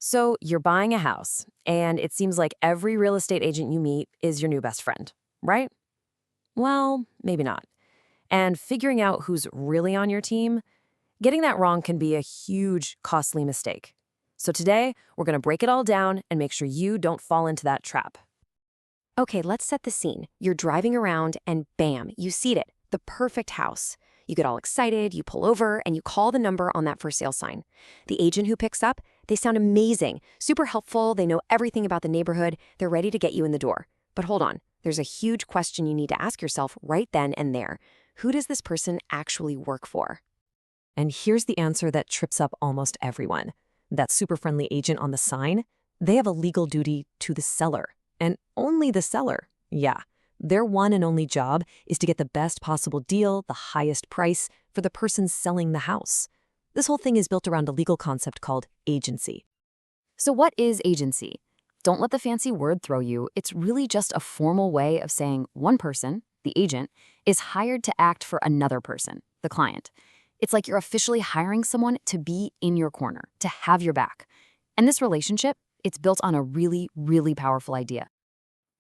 So you're buying a house, and it seems like every real estate agent you meet is your new best friend, right? Well, maybe not. And figuring out who's really on your team, getting that wrong can be a huge, costly mistake. So today, we're going to break it all down and make sure you don't fall into that trap. Okay, let's set the scene. You're driving around and bam, you see it, the perfect house. You get all excited, you pull over, and you call the number on that for sale sign. The agent who picks up, they sound amazing, super helpful, they know everything about the neighborhood, they're ready to get you in the door. But hold on, there's a huge question you need to ask yourself right then and there. Who does this person actually work for? And here's the answer that trips up almost everyone. That super friendly agent on the sign, they have a legal duty to the seller. And only the seller. Yeah. Their one and only job is to get the best possible deal, the highest price, for the person selling the house. This whole thing is built around a legal concept called agency. So what is agency? Don't let the fancy word throw you. It's really just a formal way of saying one person, the agent, is hired to act for another person, the client. It's like you're officially hiring someone to be in your corner, to have your back. And this relationship, it's built on a really, really powerful idea.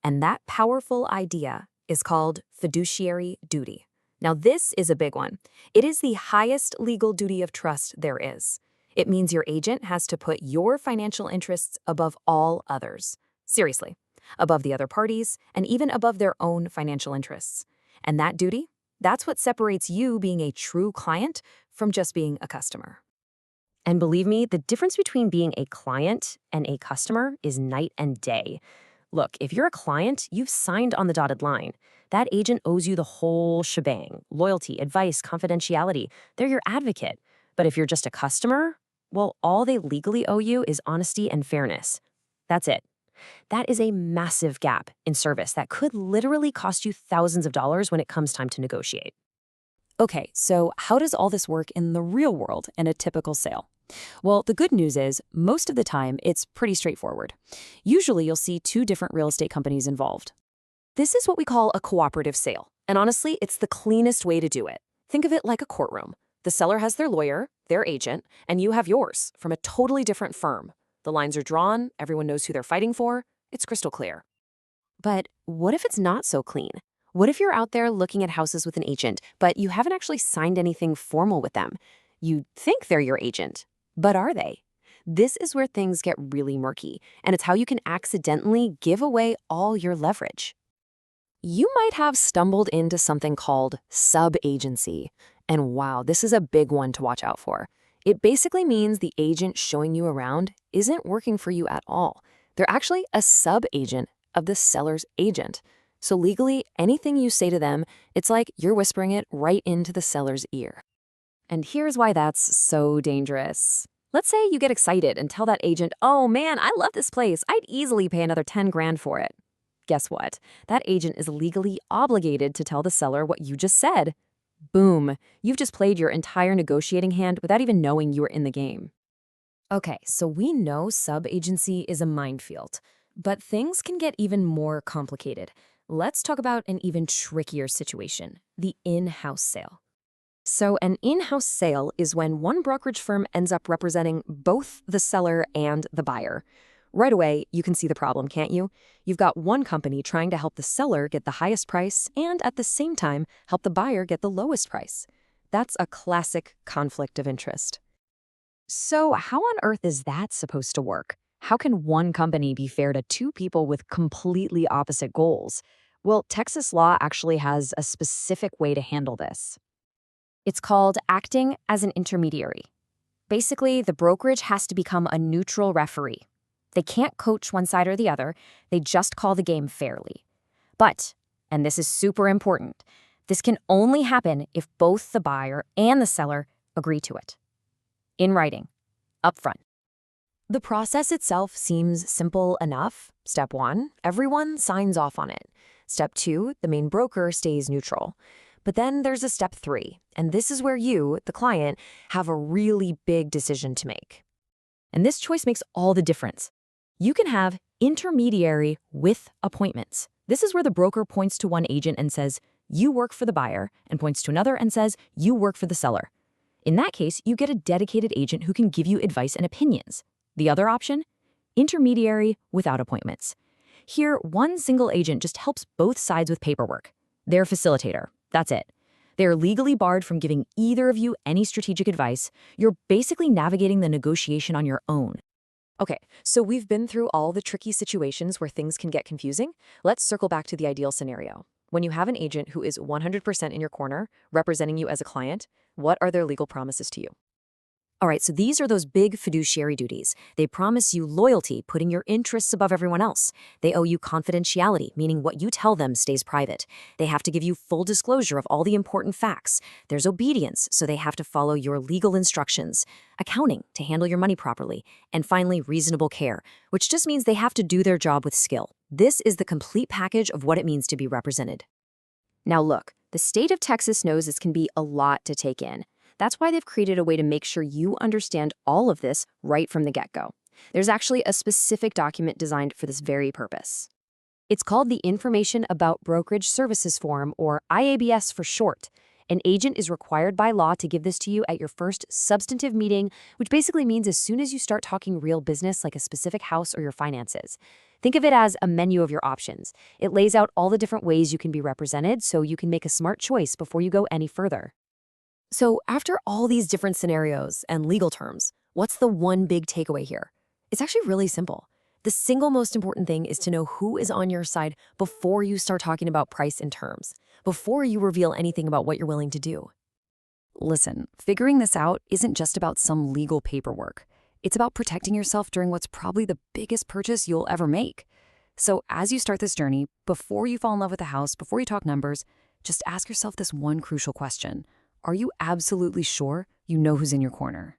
And that powerful idea is called fiduciary duty. Now, this is a big one. It is the highest legal duty of trust there is. It means your agent has to put your financial interests above all others. Seriously, above the other parties and even above their own financial interests. And that duty, that's what separates you being a true client from just being a customer. And believe me, the difference between being a client and a customer is night and day. Look, if you're a client, you've signed on the dotted line. That agent owes you the whole shebang: loyalty, advice, confidentiality. They're your advocate. But if you're just a customer, well, all they legally owe you is honesty and fairness. That's it. That is a massive gap in service that could literally cost you thousands of dollars when it comes time to negotiate. Okay, so how does all this work in the real world in a typical sale? Well, the good news is, most of the time, it's pretty straightforward. Usually, you'll see two different real estate companies involved. This is what we call a cooperative sale, and honestly, it's the cleanest way to do it. Think of it like a courtroom. The seller has their lawyer, their agent, and you have yours from a totally different firm. The lines are drawn, everyone knows who they're fighting for, it's crystal clear. But what if it's not so clean? What if you're out there looking at houses with an agent, but you haven't actually signed anything formal with them? You think they're your agent, but are they? This is where things get really murky, and it's how you can accidentally give away all your leverage. You might have stumbled into something called sub-agency. And wow, this is a big one to watch out for. It basically means the agent showing you around isn't working for you at all. They're actually a sub-agent of the seller's agent. So legally, anything you say to them, it's like you're whispering it right into the seller's ear. And here's why that's so dangerous. Let's say you get excited and tell that agent, "Oh man, I love this place. I'd easily pay another 10 grand for it." Guess what? That agent is legally obligated to tell the seller what you just said. Boom, you've just played your entire negotiating hand without even knowing you were in the game. Okay, so we know sub-agency is a minefield, but things can get even more complicated. Let's talk about an even trickier situation, the in-house sale. So an in-house sale is when one brokerage firm ends up representing both the seller and the buyer. Right away, you can see the problem, can't you? You've got one company trying to help the seller get the highest price and at the same time help the buyer get the lowest price. That's a classic conflict of interest. So how on earth is that supposed to work? How can one company be fair to two people with completely opposite goals? Well, Texas law actually has a specific way to handle this. It's called acting as an intermediary. Basically, the brokerage has to become a neutral referee. They can't coach one side or the other, they just call the game fairly. But, and this is super important, this can only happen if both the buyer and the seller agree to it. In writing, upfront. The process itself seems simple enough. Step 1, everyone signs off on it. Step 2, the main broker stays neutral. But then there's a step 3, and this is where you, the client, have a really big decision to make. And this choice makes all the difference. You can have intermediary with appointments. This is where the broker points to one agent and says, "You work for the buyer," and points to another and says, "You work for the seller." In that case, you get a dedicated agent who can give you advice and opinions. The other option? Intermediary without appointments. Here, one single agent just helps both sides with paperwork. They're a facilitator. That's it. They're legally barred from giving either of you any strategic advice. You're basically navigating the negotiation on your own. Okay, so we've been through all the tricky situations where things can get confusing. Let's circle back to the ideal scenario. When you have an agent who is 100% in your corner, representing you as a client, what are their legal promises to you? All right, so these are those big fiduciary duties. They promise you loyalty, putting your interests above everyone else. They owe you confidentiality, meaning what you tell them stays private. They have to give you full disclosure of all the important facts. There's obedience, so they have to follow your legal instructions. Accounting, to handle your money properly. And finally, reasonable care, which just means they have to do their job with skill. This is the complete package of what it means to be represented. Now look, the state of Texas knows this can be a lot to take in. That's why they've created a way to make sure you understand all of this right from the get-go. There's actually a specific document designed for this very purpose. It's called the Information About Brokerage Services Form, or IABS for short. An agent is required by law to give this to you at your first substantive meeting, which basically means as soon as you start talking real business like a specific house or your finances. Think of it as a menu of your options. It lays out all the different ways you can be represented so you can make a smart choice before you go any further. So after all these different scenarios and legal terms, what's the one big takeaway here? It's actually really simple. The single most important thing is to know who is on your side before you start talking about price and terms, before you reveal anything about what you're willing to do. Listen, figuring this out isn't just about some legal paperwork. It's about protecting yourself during what's probably the biggest purchase you'll ever make. So as you start this journey, before you fall in love with the house, before you talk numbers, just ask yourself this one crucial question. Are you absolutely sure you know who's in your corner?